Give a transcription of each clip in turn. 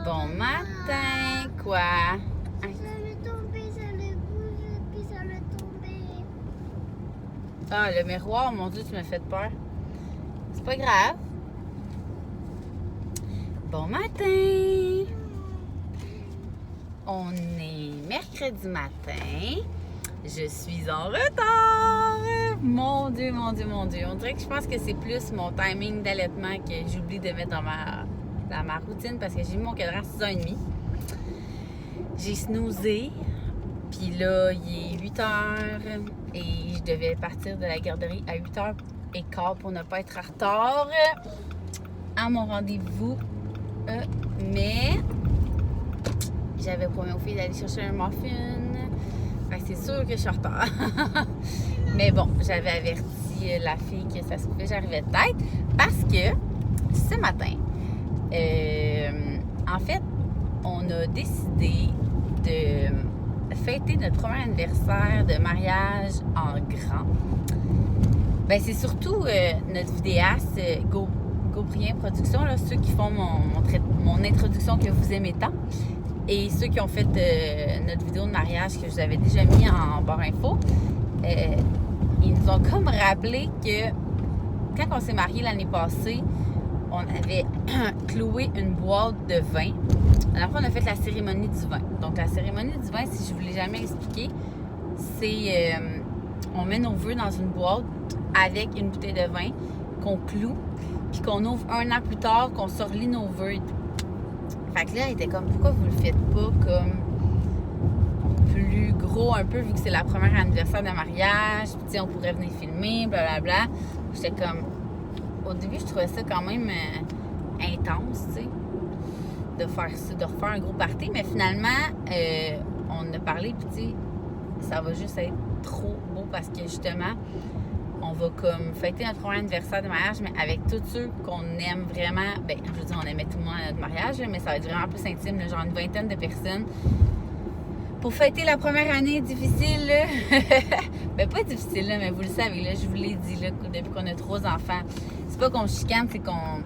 Bon matin, quoi? Ça allait tomber, ça allait bouger, puis ça allait tomber. Ah, le miroir, mon Dieu, tu m'as fait peur. C'est pas grave. Bon matin! On est mercredi matin. Je suis en retard! Mon Dieu, mon Dieu, mon Dieu. On dirait que je pense que c'est plus mon timing d'allaitement que j'oublie de mettre dans ma routine parce que j'ai mis mon cadran à 6h30. J'ai snoozé. Puis là, il est 8h et je devais partir de la garderie à 8h15 pour ne pas être en retard à mon rendez-vous. Mais j'avais promis aux filles d'aller chercher un muffin. Fait que c'est sûr que je suis en retard. Mais bon, j'avais averti la fille que ça se pouvait, j'arrivais de tête. Parce que ce matin, en fait, on a décidé de fêter notre premier anniversaire de mariage en grand. Ben c'est surtout notre vidéaste Gaubrien Productions, là, ceux qui font mon introduction que vous aimez tant. Et ceux qui ont fait notre vidéo de mariage que je vous avais déjà mis en barre info, ils nous ont comme rappelé que quand on s'est mariés l'année passée, on avait cloué une boîte de vin. Après, on a fait la cérémonie du vin. Donc, la cérémonie du vin, si je ne vous l'ai jamais expliqué, c'est on met nos vœux dans une boîte avec une bouteille de vin qu'on cloue, puis qu'on ouvre un an plus tard, qu'on surlit nos vœux et tout. Fait que là, elle était comme, pourquoi vous le faites pas comme plus gros un peu, vu que c'est la première anniversaire de mariage, puis tu sais, on pourrait venir filmer, blablabla. J'étais comme, au début, je trouvais ça quand même intense, tu sais, de faire ça, de refaire un gros party, mais finalement, on a parlé, puis tu sais, ça va juste être trop beau parce que justement, on va comme fêter notre premier anniversaire de mariage, mais avec tous ceux qu'on aime vraiment. Ben, je veux dire, on aimait tout le monde à notre mariage, mais ça va être vraiment plus intime, là, genre une vingtaine de personnes. Pour fêter la première année difficile, là. Ben, pas difficile, là, mais vous le savez, là, je vous l'ai dit, là, depuis qu'on a 3 enfants. C'est pas qu'on chicane, c'est qu'on.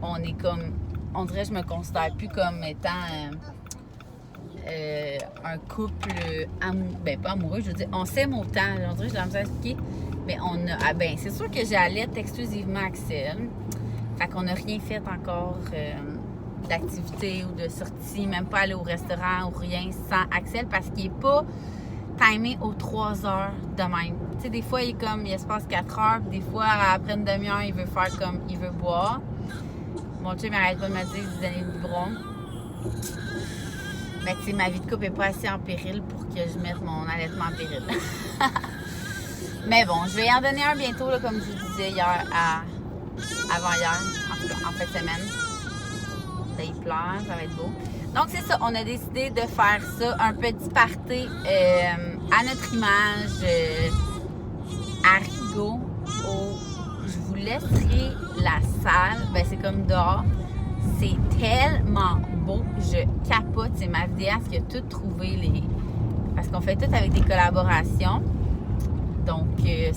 On est comme. On dirait que je me considère plus comme étant. Un couple amoureux, ben pas amoureux, je veux dire, on s'aime autant, on dirait que je l'ai à expliquer, mais on a, ah ben, c'est sûr que j'allaite exclusivement Axel, fait qu'on n'a rien fait encore d'activité ou de sortie, même pas aller au restaurant ou rien sans Axel, parce qu'il n'est pas timé aux 3 heures de même. Tu sais, des fois, il se passe 4 heures, puis des fois, après une demi-heure, il veut faire comme, il veut boire. Mon chum m'arrête pas de me dire de donner le biberon. Mais tu sais, ma vie de couple n'est pas assez en péril pour que je mette mon allaitement en péril. Mais bon, je vais en donner un bientôt, là, comme je vous disais hier, avant-hier, en tout cas, en fin de semaine. Là, il pleure, ça va être beau. Donc, c'est ça, on a décidé de faire ça, un petit party à notre image, à Rigaud. Je vous laisserai la salle, ben c'est comme dehors. C'est tellement beau, je capote. C'est ma vidéaste qui a tout trouvé, parce qu'on fait tout avec des collaborations. Donc,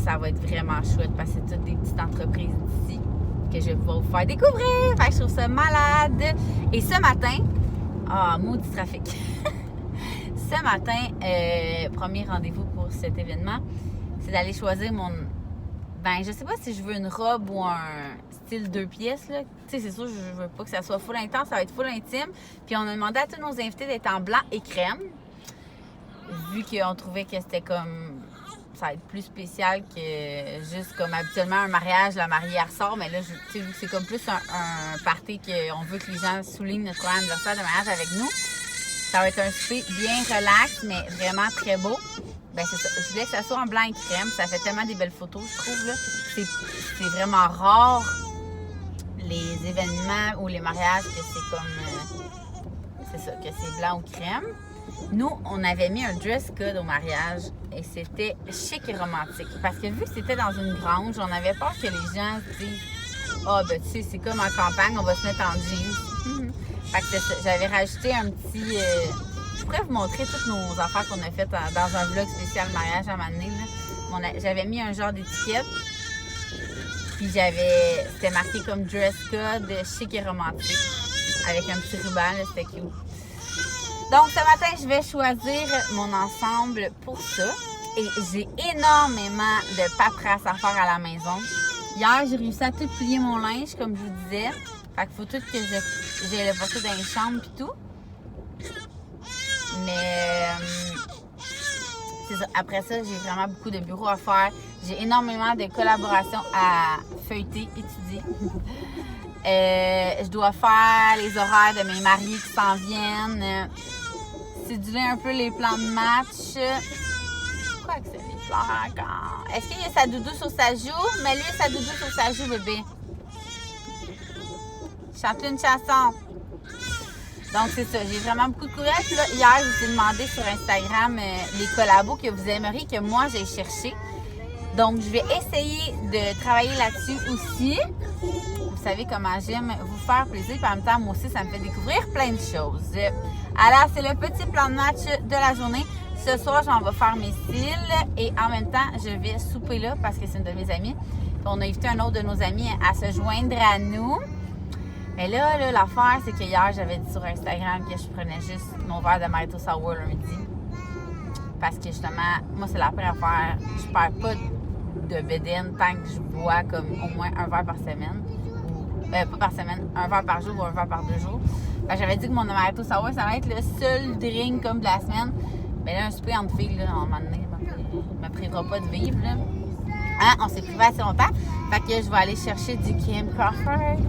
ça va être vraiment chouette parce que c'est toutes des petites entreprises d'ici que je vais pouvoir vous faire découvrir. Fait que je trouve ça malade. Et ce matin, maudit trafic. Ce matin, premier rendez-vous pour cet événement, c'est d'aller choisir Ben, je sais pas si je veux une robe ou un style 2 pièces, là. Tu sais, c'est sûr, je veux pas que ça soit full intense, ça va être full intime. Puis on a demandé à tous nos invités d'être en blanc et crème, vu qu'on trouvait que c'était comme... Ça va être plus spécial que juste comme habituellement un mariage, la mariée ressort. Mais là, tu sais, vu que c'est comme plus un party qu'on veut que les gens soulignent notre premier anniversaire de mariage avec nous, ça va être un souper bien relax, mais vraiment très beau. Ben c'est ça. Je voulais que ça soit en blanc et crème. Ça fait tellement des belles photos, je trouve, là. C'est vraiment rare, les événements ou les mariages, que c'est comme... c'est ça, que c'est blanc ou crème. Nous, on avait mis un dress code au mariage et c'était chic et romantique. Parce que vu que c'était dans une grange, on avait peur que les gens se disent « Ah, ben tu sais, c'est comme en campagne, on va se mettre en jeans. » Fait que j'avais rajouté un petit... je pourrais vous montrer toutes nos affaires qu'on a faites dans un vlog spécial mariage à un moment donné, là. J'avais mis un genre d'étiquette. Puis c'était marqué comme dress code chic et romantique. avec un petit ruban, là, c'était cute. Donc, ce matin, je vais choisir mon ensemble pour ça. Et j'ai énormément de paperasse à faire à la maison. Hier, j'ai réussi à tout plier mon linge, comme je vous disais. Fait qu'il faut tout que j'ai le porter dans les chambres et tout. Mais c'est ça. Après ça, j'ai vraiment beaucoup de bureaux à faire. J'ai énormément de collaborations à feuilleter, étudier. Je dois faire les horaires de mes mariés qui s'en viennent. Céduler un peu les plans de match. Pourquoi que c'est les plans encore? Est-ce qu'il y a sa doudou sur sa joue? Mets-lui sa doudou sur sa joue, bébé. Chante une chanson. Donc, c'est ça. J'ai vraiment beaucoup de courriels. Puis là, hier, je vous ai demandé sur Instagram les collabos que vous aimeriez que moi, j'aille chercher. Donc, je vais essayer de travailler là-dessus aussi. Vous savez comment j'aime vous faire plaisir. Puis en même temps, moi aussi, ça me fait découvrir plein de choses. Alors, c'est le petit plan de match de la journée. Ce soir, j'en vais faire mes cils. Et en même temps, je vais souper là parce que c'est une de mes amies. Puis on a invité un autre de nos amis à se joindre à nous. Mais là, l'affaire, c'est que hier, j'avais dit sur Instagram que je prenais juste mon verre de Marito Sour lundi. Parce que justement, moi, c'est la première affaire. Je perds pas de bédaine tant que je bois comme au moins un verre par semaine. Pas par semaine, un verre par jour ou un verre par 2 jours. J'avais dit que mon Marito Sour, ça va être le seul drink comme de la semaine. Mais là, un souper entre filles, là, à un moment donné, ne me privera pas de vivre. Là. Hein? On s'est privé assez longtemps. Fait que je vais aller chercher du Kim Crawford.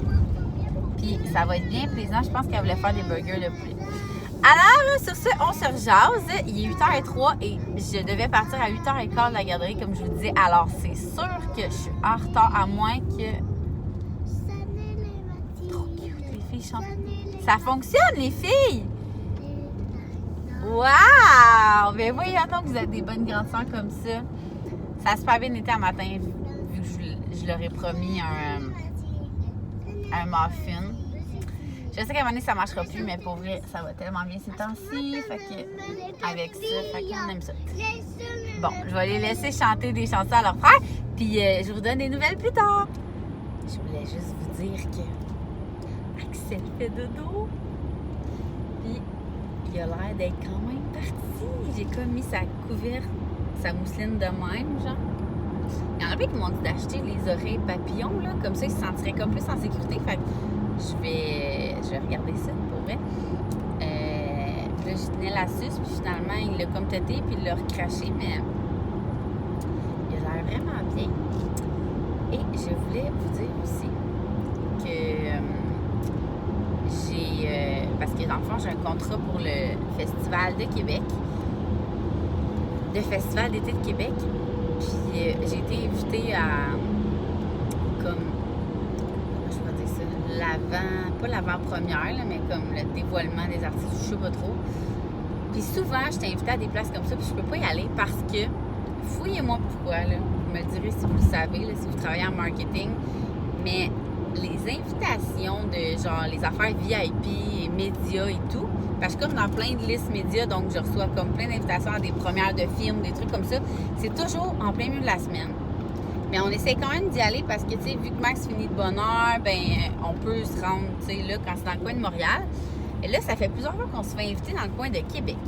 Puis ça va être bien plaisant. Je pense qu'elle voulait faire des burgers de poulet. Alors, sur ce, on se rejase. Il est 8h03 et je devais partir à 8h15 de la garderie, comme je vous disais. Alors, c'est sûr que je suis en retard, à moins que... Trop cute, les filles chantent. Ça fonctionne, les filles! Wow! Mais voyons donc que vous êtes des bonnes grandes sœurs comme ça. Ça a super bien été un matin, vu que je leur ai promis un muffin. Je sais qu'à un moment donné, ça ne marchera plus, mais pour vrai, ça va tellement bien ces temps-ci. Fait que, avec ça, fait qu'on aime ça. Bon, je vais les laisser chanter des chansons à leur frère, puis je vous donne des nouvelles plus tard. Je voulais juste vous dire que Axel fait dodo, puis il a l'air d'être quand même parti. J'ai comme mis sa couverte, sa mousseline de même, genre. Il y en a plein qui m'ont dit d'acheter les oreilles papillons, là, comme ça, ils se sentiraient comme plus en sécurité. Fait que je vais regarder ça, pour vrai. Puis là, je tenais la suce, puis finalement, il l'a comme têté, puis il l'a recraché, mais il a l'air vraiment bien. Et je voulais vous dire aussi que parce que dans le fond, j'ai un contrat pour le Festival de Québec, le Festival d'été de Québec. Puis j'ai été invitée à, comme, comment je pourrais dire ça, pas l'avant-première, là, mais comme le dévoilement des artistes, je sais pas trop. Puis souvent, je suis invitée à des places comme ça, puis je peux pas y aller parce que, fouillez-moi pourquoi, là, vous me le direz si vous le savez, là, si vous travaillez en marketing, mais les invitations de genre les affaires VIP et médias et tout, parce que comme dans plein de listes médias, donc je reçois comme plein d'invitations à des premières de films, des trucs comme ça, c'est toujours en plein milieu de la semaine. Mais on essaie quand même d'y aller parce que, tu sais, vu que Max finit de bonne heure, ben on peut se rendre, tu sais, là, quand c'est dans le coin de Montréal. Et là, ça fait plusieurs fois qu'on se fait inviter dans le coin de Québec.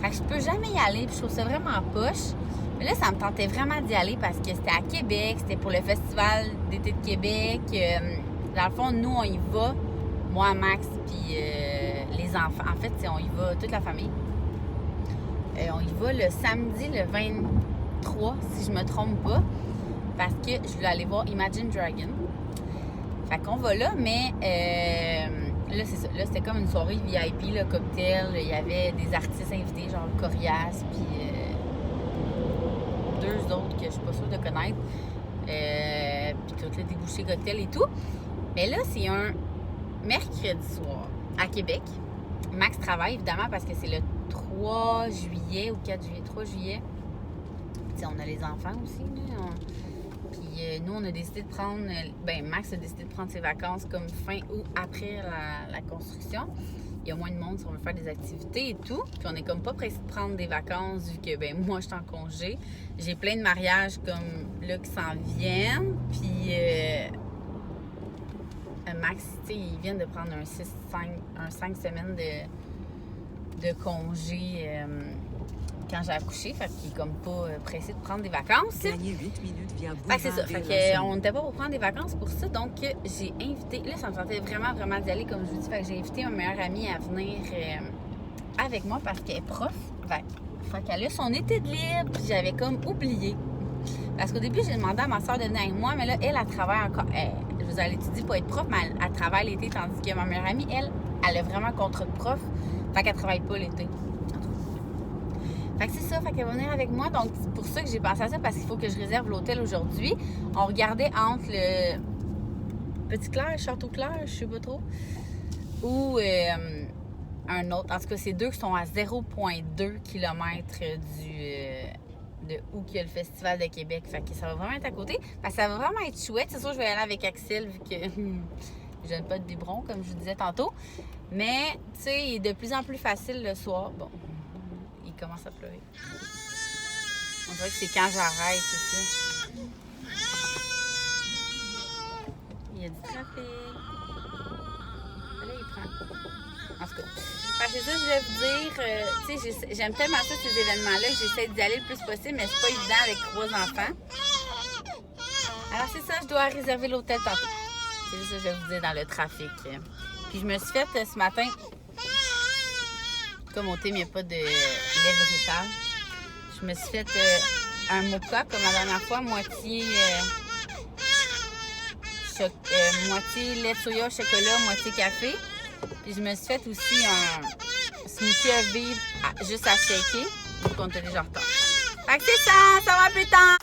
Fait que je peux jamais y aller, puis je trouve ça vraiment poche. Mais là, ça me tentait vraiment d'y aller parce que c'était à Québec, c'était pour le Festival d'été de Québec. Dans le fond, nous, on y va, moi, Max, puis les enfants. En fait, on y va, toute la famille. On y va le samedi, le 23, si je me trompe pas, parce que je voulais aller voir Imagine Dragon. Fait qu'on va là, mais là, c'est ça. Là, c'était comme une soirée VIP, là, cocktail. Il y avait des artistes invités, genre Corias, puis 2 autres que je suis pas sûre de connaître. Puis tout le débouché cocktail et tout. Mais là, c'est un mercredi soir à Québec. Max travaille, évidemment, parce que c'est le 3 juillet ou 4 juillet. 3 juillet. Puis on a les enfants aussi, là. Puis nous, on a décidé de prendre... Max a décidé de prendre ses vacances comme fin août après la construction. Il y a moins de monde si on veut faire des activités et tout. Puis on est comme pas pressé de prendre des vacances vu que moi, je suis en congé. J'ai plein de mariages comme là qui s'en viennent. Puis Max, tu sais, ils viennent de prendre un 5 semaines de congé quand j'ai accouché. Fait qu'il est comme pas pressé de prendre des vacances. Gagner 8 minutes via Fait que c'est ça. Fait que, on n'était pas pour prendre des vacances pour ça. Donc, j'ai invité... Là, ça me tentait vraiment, vraiment d'y aller, comme je vous dis. Fait que j'ai invité ma meilleure amie à venir avec moi parce qu'elle est prof. Fait qu'elle a son été de libre. Puis j'avais comme oublié. Parce qu'au début, j'ai demandé à ma soeur de venir avec moi. Mais là, elle travaille encore... je vous ai étudié pour être prof, mais elle travaille l'été. Tandis que ma meilleure amie, elle a vraiment contrat de prof. Fait qu'elle travaille pas l'été. Fait que c'est ça, fait qu'elle va venir avec moi. Donc, c'est pour ça que j'ai pensé à ça, parce qu'il faut que je réserve l'hôtel aujourd'hui. On regardait entre le Petit-Clair, Château-Clair, je sais pas trop, ou un autre. En tout cas, c'est deux qui sont à 0,2 km de où qu'il y a le Festival de Québec. Fait que ça va vraiment être à côté. Fait que ça va vraiment être chouette. C'est sûr, je vais aller avec Axel, vu que je donne pas de biberon, comme je vous disais tantôt. Mais, tu sais, il est de plus en plus facile le soir. Bon, il commence à pleurer. On dirait que c'est quand j'arrête, c'est ça. Il y a du trafic. Là, il prend. En tout cas. C'est ça que je voulais vous dire. Tu sais, j'aime tellement ça, ces événements-là, que j'essaie d'y aller le plus possible, mais c'est pas évident avec 3 enfants. Alors, c'est ça, je dois réserver l'hôtel tantôt. C'est juste ça que je vais vous dire dans le trafic. Puis, je me suis fait ce matin, comme au thé, il n'y a pas de lait végétal. Je me suis fait un mocha, comme la dernière fois, moitié lait de soya au chocolat, moitié café. Puis je me suis fait aussi un smoothie à vivre juste à shaker. Donc on était déjà en retard. Fait que c'est ça va plus tard!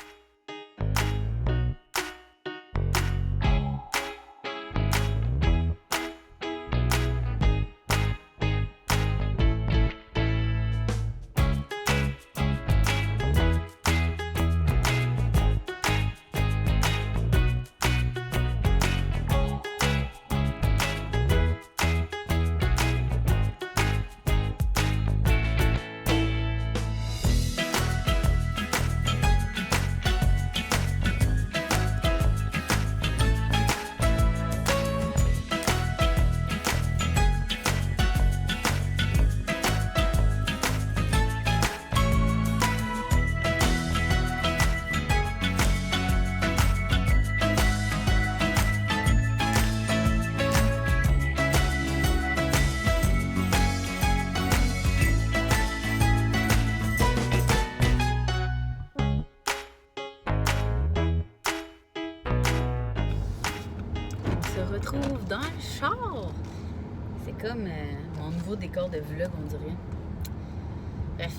Retrouve dans le char. C'est comme mon nouveau décor de vlog, on dirait. Bref.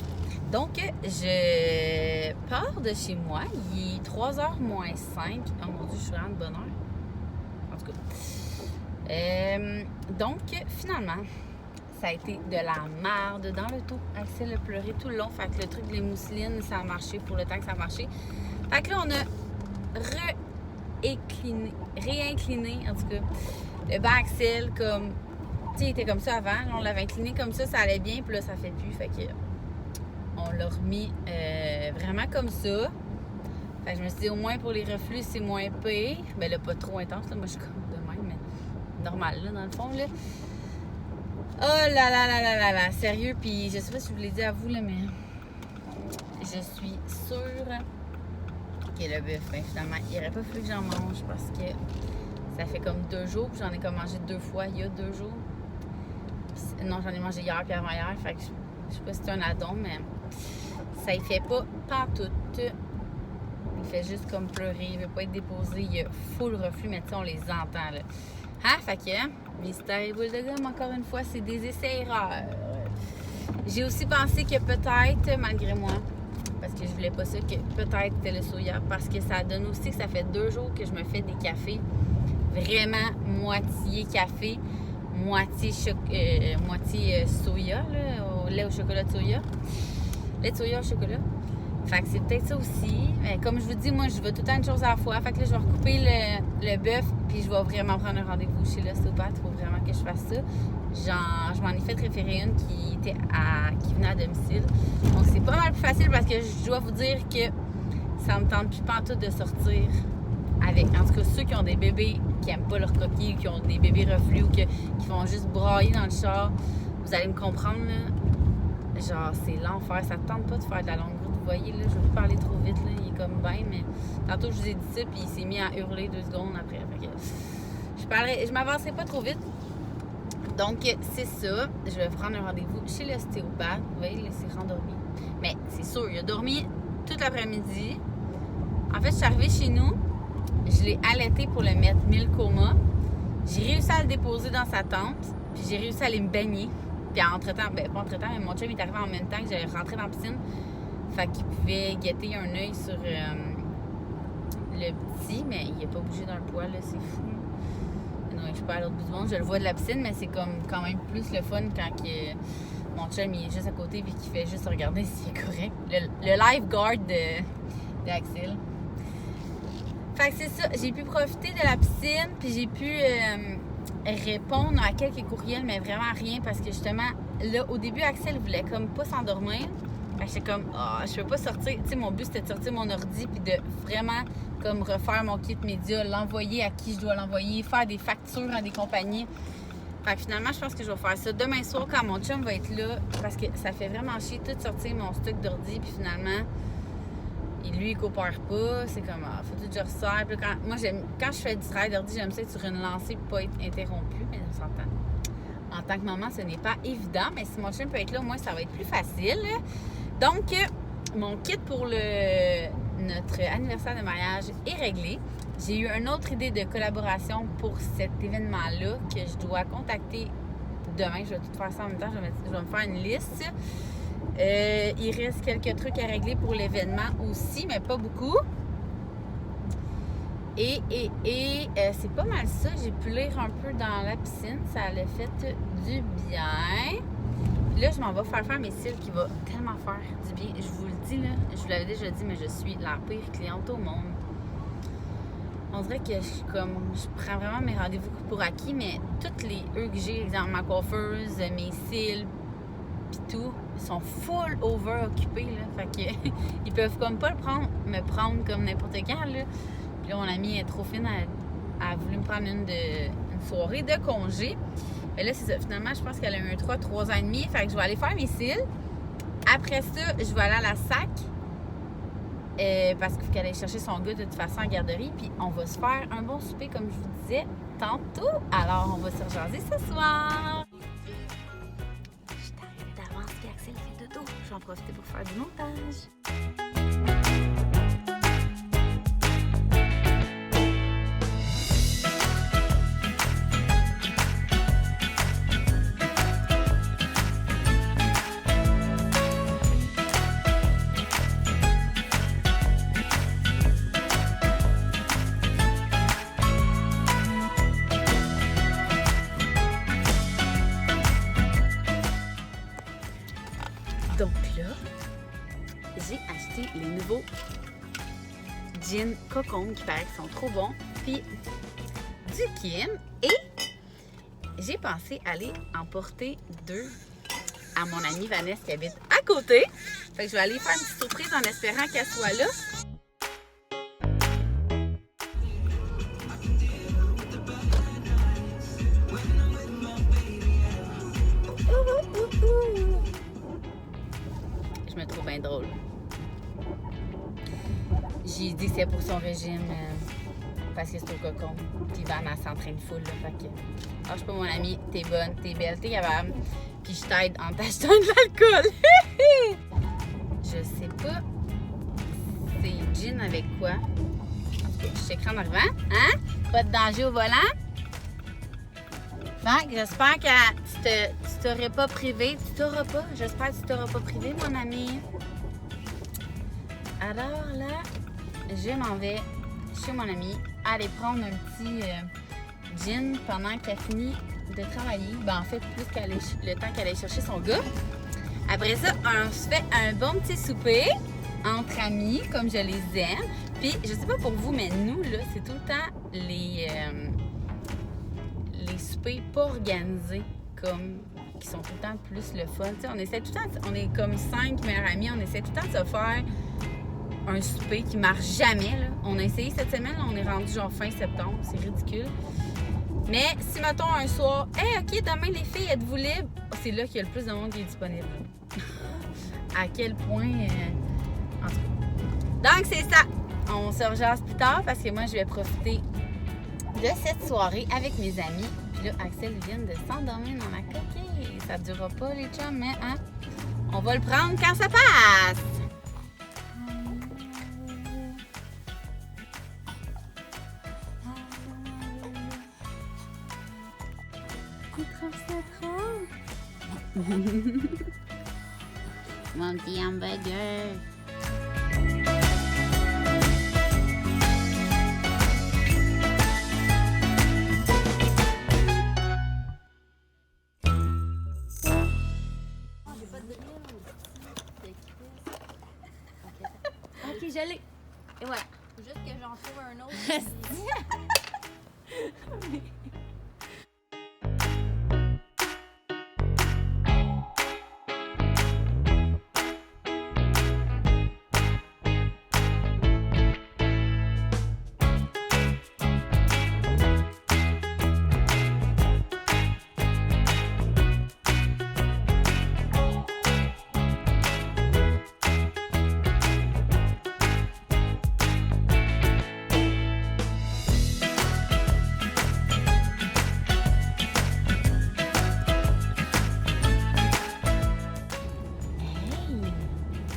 Donc, je pars de chez moi. Il est 3h moins 5. Oh mon Dieu, je suis vraiment de bonne heure. En tout cas. Donc, finalement, ça a été de la merde dans le tout. Axel a pleuré tout le long. Fait que le truc des mousselines, ça a marché pour le temps que ça a marché. Fait que là, on a réincliné, en tout cas, le banc Axel, comme, tu sais, il était comme ça avant, là, on l'avait incliné comme ça allait bien, puis là, ça fait plus, fait que on l'a remis vraiment comme ça. Fait que je me suis dit, au moins pour les reflux, c'est moins pire, ben là, pas trop intense, là, moi, je suis comme de même, mais normal, là, dans le fond, là. Oh là là là là là là, sérieux, puis je sais pas si je vous l'ai dit à vous, là, mais je suis sûre que le bœuf, ben, finalement, il n'aurait pas fallu que j'en mange parce que ça fait comme 2 jours, puis j'en ai comme mangé 2 fois il y a 2 jours. Puis, non, j'en ai mangé hier puis avant-hier, fait que je sais pas si c'est un addon, mais ça y fait pas pantoute. Il fait juste comme pleurer, il veut pas être déposé, il y a full reflux, mais tu sais, on les entend, là. Hein? Fait que, mystère et boule de gomme, encore une fois, c'est des essais-erreurs. J'ai aussi pensé que peut-être, malgré moi, parce que je voulais pas ça, que peut-être c'était le soya, parce que ça donne aussi que ça fait 2 jours que je me fais des cafés vraiment moitié café, moitié soya, là, au lait au chocolat de soya. Lait de soya au chocolat. Fait que c'est peut-être ça aussi. Mais comme je vous dis, moi, je vais tout le temps une chose à la fois. Fait que là, je vais recouper le bœuf, puis je vais vraiment prendre un rendez-vous chez l'ostéopathe. Il faut vraiment que je fasse ça. Je m'en ai fait référer une qui venait à domicile. Donc, c'est pas mal plus facile parce que je dois vous dire que ça me tente plus pantoute de sortir avec, en tout cas, ceux qui ont des bébés qui n'aiment pas leur coquille ou qui ont des bébés reflux ou qui font juste brailler dans le char, vous allez me comprendre, là. Genre, c'est l'enfer. Ça te tente pas de faire de la longue route. Vous voyez, là, je vais pas parler trop vite, là. Il est comme bien, mais tantôt, je vous ai dit ça, puis il s'est mis à hurler 2 secondes après. Fait que je m'avancerai pas trop vite. Donc, c'est ça. Je vais prendre un rendez-vous chez l'ostéopathe. Vous voyez, il s'est rendormi. Mais c'est sûr, il a dormi toute l'après-midi. En fait, je suis arrivée chez nous. Je l'ai allaité pour le mettre 1000 coma. J'ai réussi à le déposer dans sa tente. Puis j'ai réussi à aller me baigner. Puis entre-temps, pas entre-temps, mais mon chum est arrivé en même temps que j'allais rentrer dans la piscine. Fait qu'il pouvait guetter un œil sur le petit, mais il n'a pas bougé d'un poil, là, c'est fou. Non, je suis pas à l'autre bout du monde. Je le vois de la piscine, mais c'est comme quand même plus le fun quand mon chum il est juste à côté et qu'il fait juste regarder s'il est correct. Le lifeguard d'Axel. Fait que c'est ça. J'ai pu profiter de la piscine, puis j'ai pu répondre à quelques courriels, mais vraiment rien, parce que justement, là, au début, Axel voulait comme pas s'endormir. Fait que j'étais comme, je peux pas sortir. Tu sais, mon but, c'était de sortir mon ordi, puis de vraiment, comme, refaire mon kit média, l'envoyer à qui je dois l'envoyer, faire des factures à des compagnies. Fait que finalement, je pense que je vais faire ça demain soir quand mon chum va être là, parce que ça fait vraiment chier tout sortir mon stock d'ordi, puis finalement, lui, il coopère pas. C'est comme, faut que je resserre. Puis quand je fais du travail d'ordi, j'aime ça être sur une lancée pour pas être interrompue, mais on s'entend. En tant que maman, ce n'est pas évident, mais si mon chum peut être là, au moins, ça va être plus facile. Donc, mon kit pour notre anniversaire de mariage est réglé. J'ai eu une autre idée de collaboration pour cet événement-là que je dois contacter demain. Je vais tout faire ça en même temps. Je vais me faire une liste. Il reste quelques trucs à régler pour l'événement aussi, mais pas beaucoup. Et c'est pas mal ça. J'ai pu lire un peu dans la piscine. Ça a fait du bien. Puis là, je m'en vais faire mes cils qui va tellement faire du bien. Je vous le dis, là. Je vous l'avais déjà dit, mais je suis la pire cliente au monde. On dirait que je prends vraiment mes rendez-vous pour acquis, mais toutes les que j'ai, exemple ma coiffeuse, mes cils, pis tout, ils sont full over occupés, là. Fait que ils peuvent comme pas me prendre comme n'importe quand, là. Puis là, mon amie est trop fine, elle a voulu me prendre une soirée de congé. Mais là, c'est ça. Finalement, je pense qu'elle a eu un 3 ans et demi. Fait que je vais aller faire mes cils. Après ça, je vais aller à la SAC. Parce qu'il faut qu'elle aille chercher son gars de toute façon en garderie. Puis on va se faire un bon souper, comme je vous disais tantôt. Alors, on va se rejaser ce soir. Je suis arrivée d'avance puis Axel fait dodo. Je vais en profiter pour faire du montage. Donc là, j'ai acheté les nouveaux jeans Cocon qui paraît qu'ils sont trop bons, puis du Kim, et j'ai pensé aller en porter 2 à mon amie Vanessa qui habite à côté. Fait que je vais aller faire une petite surprise en espérant qu'elle soit là. Je me trouve bien drôle. J'ai dit que c'est pour son régime parce que c'est au Cocon. Puis Van, elle s'entraîne full. Là, fait que, je sais pas, mon amie, t'es bonne, t'es belle, t'es capable. Puis je t'aide en t'achetant de l'alcool. Je sais pas. C'est gin avec quoi? En tout cas, je t'écris en arrivant. Hein? Pas de danger au volant. Fait que j'espère que tu t'aurais pas privé. Tu t'auras pas. J'espère que tu t'auras pas privé, mon ami. Alors là, je m'en vais chez mon ami aller prendre un petit gin pendant qu'elle finit de travailler. Ben, en fait, plus le temps qu'elle aille chercher son gars. Après ça, on se fait un bon petit souper entre amis, comme je les aime. Puis, je sais pas pour vous, mais nous, là, c'est tout le temps les soupers pas organisés, comme qui sont tout le temps plus le fun. T'sais, on essaie tout le temps, on est comme 5 meilleurs amis, on essaie tout le temps de se faire un souper qui marche jamais. Là. On a essayé cette semaine, là, on est rendu genre fin septembre, c'est ridicule. Mais si, mettons, un soir, « Hey, OK, demain, les filles, êtes-vous libres? » C'est là qu'il y a le plus de monde qui est disponible. À quel point... En tout cas. Donc, c'est ça. On se rejase plus tard parce que moi, je vais profiter de cette soirée avec mes amis. Puis là, Axel vient de s'endormir dans la coquille. Ça ne durera pas, les chums, mais hein, on va le prendre quand ça passe. Mon petit hamburger. Ok, je l'ai. Et voilà. Faut juste que j'en trouve un autre.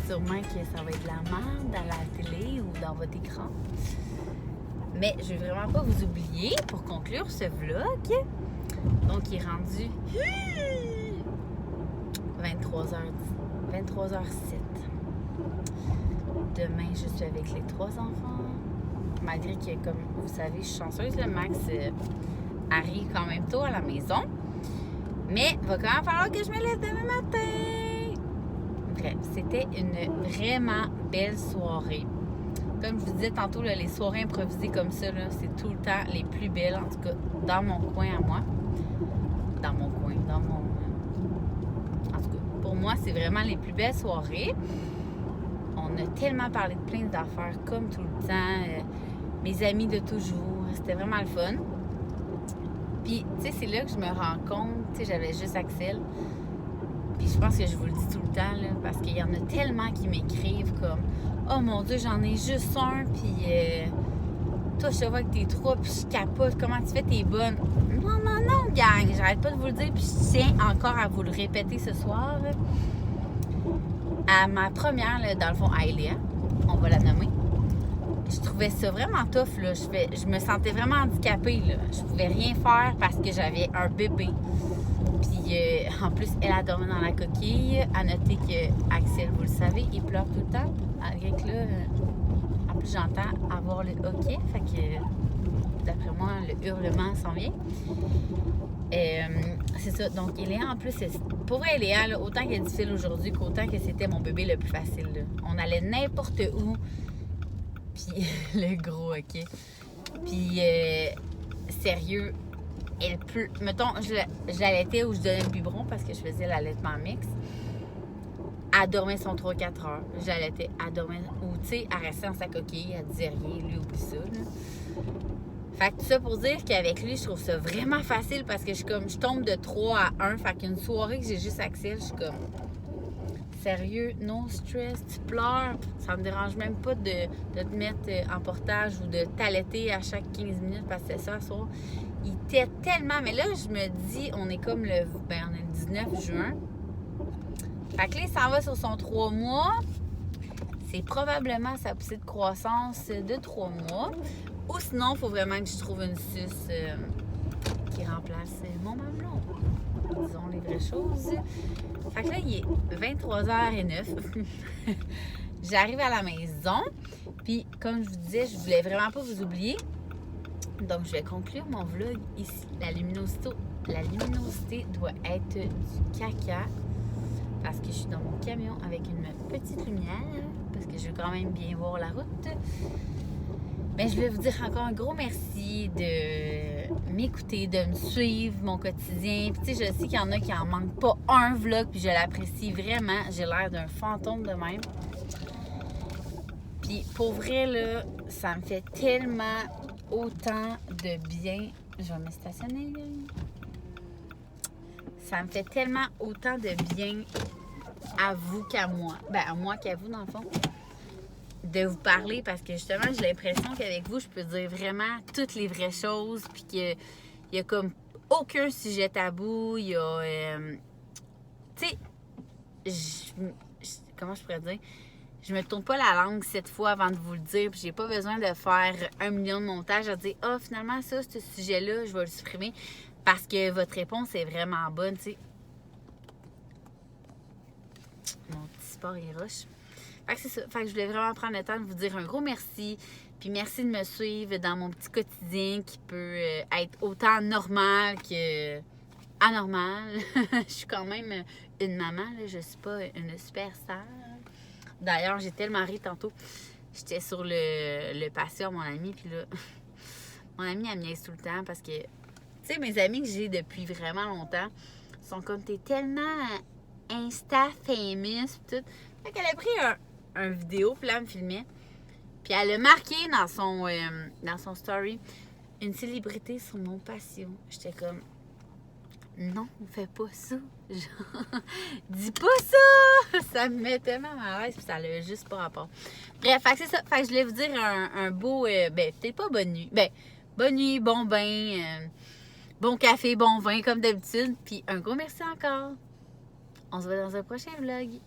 Sûrement que ça va être de la merde à la télé ou dans votre écran. Mais je vais vraiment pas vous oublier pour conclure ce vlog. Donc, il est rendu 23h07. Demain, je suis avec les 3 enfants. Malgré que, comme vous savez, je suis chanceuse, le Max arrive quand même tôt à la maison. Mais il va quand même falloir que je me lève demain matin. Bref, c'était une vraiment belle soirée. Comme je vous disais tantôt, là, les soirées improvisées comme ça, là, c'est tout le temps les plus belles, en tout cas dans mon coin à moi. En tout cas, pour moi, c'est vraiment les plus belles soirées. On a tellement parlé de plein d'affaires comme tout le temps. Mes amis de toujours, c'était vraiment le fun. Puis, tu sais, c'est là que je me rends compte, tu sais, j'avais juste Axel. Puis je pense que je vous le dis tout le temps, là, parce qu'il y en a tellement qui m'écrivent comme « Oh mon Dieu, j'en ai juste un, puis toi, je te vois avec tes 3, puis je capote, comment tu fais tes bonnes? » Non, gang, j'arrête pas de vous le dire, puis je tiens encore à vous le répéter ce soir. À ma première, là, dans le fond, à Eléa, on va la nommer, je trouvais ça vraiment tough, là. Je me sentais vraiment handicapée, là. Je pouvais rien faire parce que j'avais un bébé. Puis en plus, elle a dormi dans la coquille. À noter que Axel, vous le savez, il pleure tout le temps. Malgré que là, en plus, j'entends avoir le hockey. Fait que, d'après moi, le hurlement s'en vient. C'est ça. Donc, Eléa, en plus, pour vrai, Eléa, là, autant qu'elle est difficile aujourd'hui qu'autant que c'était mon bébé le plus facile. Là. On allait n'importe où. Puis le gros hockey. Puis, sérieux, mettons, je l'allaitais ou je donnais le biberon parce que je faisais l'allaitement mixte. Elle dormait son 3-4 heures. J'allaitais, elle dormait, ou tu sais, elle restait dans sa coquille, elle disait rien, lui, oublie ça. Là. Fait que tout ça pour dire qu'avec lui, je trouve ça vraiment facile parce que je tombe de 3 à 1. Fait qu'une soirée que j'ai juste Axel, je suis comme, sérieux, no stress, tu pleures, ça me dérange même pas de te mettre en portage ou de t'allaiter à chaque 15 minutes parce que c'est ça, soir. Il était tellement, mais là, je me dis, on est comme on est le 19 juin. Fait que là, il s'en va sur son 3 mois. C'est probablement sa poussée de croissance de 3 mois. Ou sinon, il faut vraiment que je trouve une suce qui remplace mon mamelon. Disons les vraies choses. Fait que là, il est 23h09. J'arrive à la maison. Puis, comme je vous disais, je voulais vraiment pas vous oublier. Donc, je vais conclure mon vlog ici. La luminosité doit être du caca. Parce que je suis dans mon camion avec une petite lumière. Parce que je veux quand même bien voir la route. Mais je voulais vous dire encore un gros merci de m'écouter, de me suivre, mon quotidien. Puis tu sais, je sais qu'il y en a qui en manquent pas un vlog, puis je l'apprécie vraiment. J'ai l'air d'un fantôme de même. Puis pour vrai, là, ça me fait tellement autant de bien. Je vais me stationner, là. Ça me fait tellement autant de bien à vous qu'à moi. Ben, à moi qu'à vous, dans le fond. De vous parler parce que justement, j'ai l'impression qu'avec vous, je peux dire vraiment toutes les vraies choses. Puis qu'il y a comme aucun sujet tabou. Il y a. Tu sais, comment je pourrais dire? Je me tourne pas la langue 7 fois avant de vous le dire. Puis j'ai pas besoin de faire 1 million de montages à dire « Ah, finalement, ça, ce sujet-là, je vais le supprimer. » Parce que votre réponse est vraiment bonne, tu sais. Mon petit sport, il rush. Fait que c'est ça. Fait que je voulais vraiment prendre le temps de vous dire un gros merci. Puis merci de me suivre dans mon petit quotidien qui peut être autant normal que anormal. Je suis quand même une maman, là. Je suis pas une superstar. D'ailleurs, j'ai tellement ri tantôt. J'étais sur le patio à mon ami, puis là, mon ami, elle me niaise tout le temps parce que, tu sais, mes amis que j'ai depuis vraiment longtemps sont comme, t'es tellement Insta-famous, pis tout. Fait qu'elle a pris un vidéo, puis là, elle me filmait. Puis elle a marqué dans son story, une célébrité sur mon patio. J'étais comme, non, fais pas ça. Genre, dis pas ça! Ça me met tellement mal à l'aise, puis ça n'a juste pas rapport. Bref, fait que c'est ça. Fait que je voulais vous dire un beau... ben, peut-être pas bonne nuit. Ben, bonne nuit, bon bain, bon café, bon vin, comme d'habitude. Puis un gros merci encore. On se voit dans un prochain vlog.